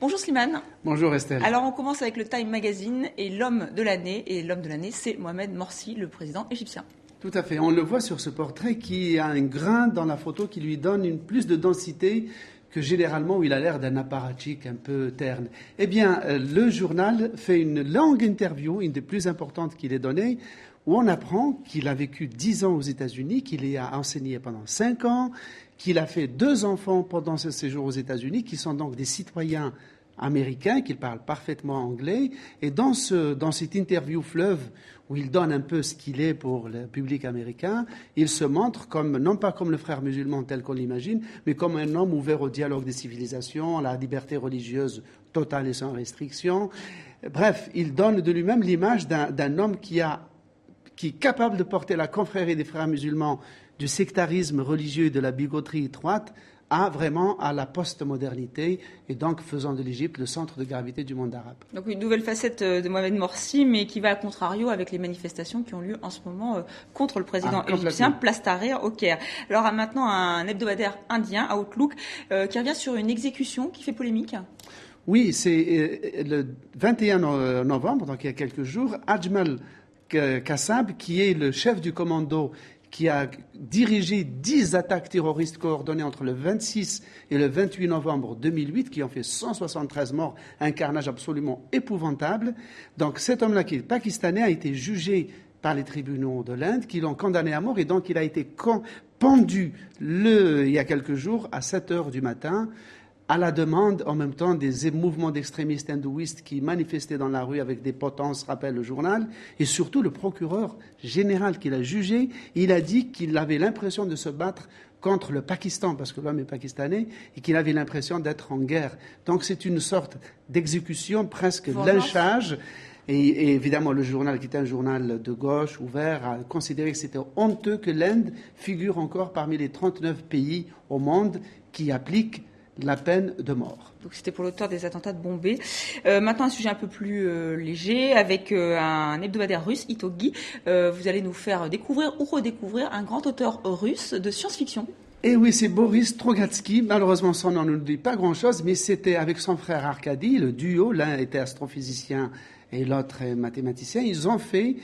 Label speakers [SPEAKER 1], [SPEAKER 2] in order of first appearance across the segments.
[SPEAKER 1] Bonjour Slimane.
[SPEAKER 2] Bonjour Estelle.
[SPEAKER 1] Alors on commence avec le Time Magazine et l'homme de l'année. Et l'homme de l'année, c'est Mohamed Morsi, le président égyptien.
[SPEAKER 2] Tout à fait. On le voit sur ce portrait qui a un grain dans la photo qui lui donne plus de densité que généralement où il a l'air d'un apparatchik un peu terne. Eh bien, le journal fait une longue interview, une des plus importantes qu'il ait donnée, où on apprend qu'il a vécu 10 ans aux États-Unis, qu'il y a enseigné pendant 5 ans, qu'il a fait 2 enfants pendant ce séjour aux États-Unis, qui sont donc des citoyens américain, qu'il parle parfaitement anglais. Et dans cette interview fleuve, où il donne un peu ce qu'il est pour le public américain, il se montre comme, non pas comme le frère musulman tel qu'on l'imagine, mais comme un homme ouvert au dialogue des civilisations, à la liberté religieuse totale et sans restriction. Bref, il donne de lui-même l'image d'un homme qui est capable de porter la confrérie des frères musulmans du sectarisme religieux et de la bigoterie étroite à la post-modernité et donc faisant de l'Égypte le centre de gravité du monde arabe.
[SPEAKER 1] Donc une nouvelle facette de Mohamed Morsi, mais qui va à contrario avec les manifestations qui ont lieu en ce moment contre le président égyptien, place Tahrir au Caire. Alors maintenant un hebdomadaire indien, Outlook, qui revient sur une exécution qui fait polémique.
[SPEAKER 2] Oui, c'est le 21 novembre, donc il y a quelques jours, Ajmal Kassab, qui est le chef du commando qui a dirigé 10 attaques terroristes coordonnées entre le 26 et le 28 novembre 2008, qui ont fait 173 morts, un carnage absolument épouvantable. Donc cet homme-là, qui est pakistanais, a été jugé par les tribunaux de l'Inde, qui l'ont condamné à mort, et donc il a été pendu il y a quelques jours à 7 heures du matin, à la demande en même temps des mouvements d'extrémistes hindouistes qui manifestaient dans la rue avec des potences, rappelle le journal, et surtout le procureur général qui l'a jugé, il a dit qu'il avait l'impression de se battre contre le Pakistan, parce que l'homme est pakistanais, et qu'il avait l'impression d'être en guerre. Donc c'est une sorte d'exécution, presque de lynchage. Et évidemment, le journal, qui est un journal de gauche, ouvert, a considéré que c'était honteux que l'Inde figure encore parmi les 39 pays au monde qui appliquent la peine de mort.
[SPEAKER 1] Donc c'était pour l'auteur des attentats de Bombay. Maintenant un sujet un peu plus léger avec un hebdomadaire russe, Itogi. Vous allez nous faire découvrir ou redécouvrir un grand auteur russe de science-fiction.
[SPEAKER 2] Et oui, c'est Boris Trogatsky. Malheureusement, son nom ne nous dit pas grand-chose, mais c'était avec son frère Arkady, le duo. L'un était astrophysicien et l'autre est mathématicien. Ils ont fait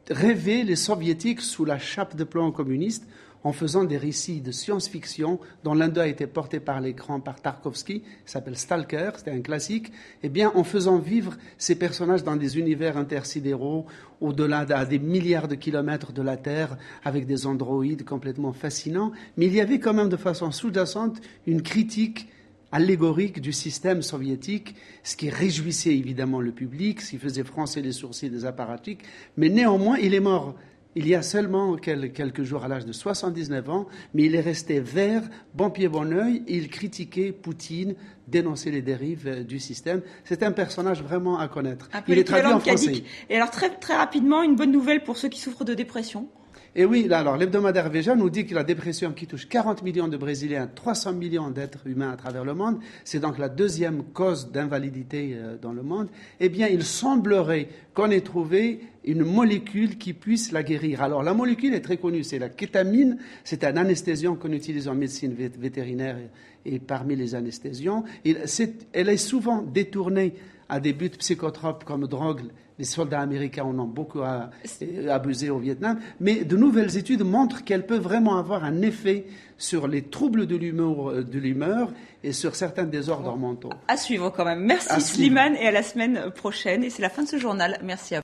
[SPEAKER 2] rêver les soviétiques sous la chape de plomb communiste en faisant des récits de science-fiction dont l'un d'eux a été porté par l'écran par Tarkovsky, qui s'appelle Stalker, c'était un classique, eh bien, en faisant vivre ces personnages dans des univers intersidéraux, au-delà des milliards de kilomètres de la Terre, avec des androïdes complètement fascinants, mais il y avait quand même de façon sous-jacente une critique allégorique du système soviétique, ce qui réjouissait évidemment le public, ce qui faisait froncer les sourcils des apparatchiks, mais néanmoins, il est mort il y a seulement quelques jours à l'âge de 79 ans, mais il est resté vert, bon pied, bon oeil, il critiquait Poutine, dénonçait les dérives du système. C'est un personnage vraiment à connaître. Il est traduit en français.
[SPEAKER 1] Et alors très, très rapidement, une bonne nouvelle pour ceux qui souffrent de dépression.
[SPEAKER 2] Et oui, là, alors l'hebdomadaire Veja nous dit que la dépression qui touche 40 millions de Brésiliens, 300 millions d'êtres humains à travers le monde, c'est donc la deuxième cause d'invalidité dans le monde. Eh bien, il semblerait qu'on ait trouvé une molécule qui puisse la guérir. Alors, la molécule est très connue, c'est la kétamine. C'est un anesthésiant qu'on utilise en médecine vétérinaire et parmi les anesthésiants. Elle est souvent détournée à des buts psychotropes comme drogue. Les soldats américains en ont beaucoup abusé au Vietnam. Mais de nouvelles études montrent qu'elle peut vraiment avoir un effet sur les troubles de l'humeur et sur certains désordres mentaux.
[SPEAKER 1] À suivre quand même. Merci Slimane et à la semaine prochaine. Et c'est la fin de ce journal. Merci à vous.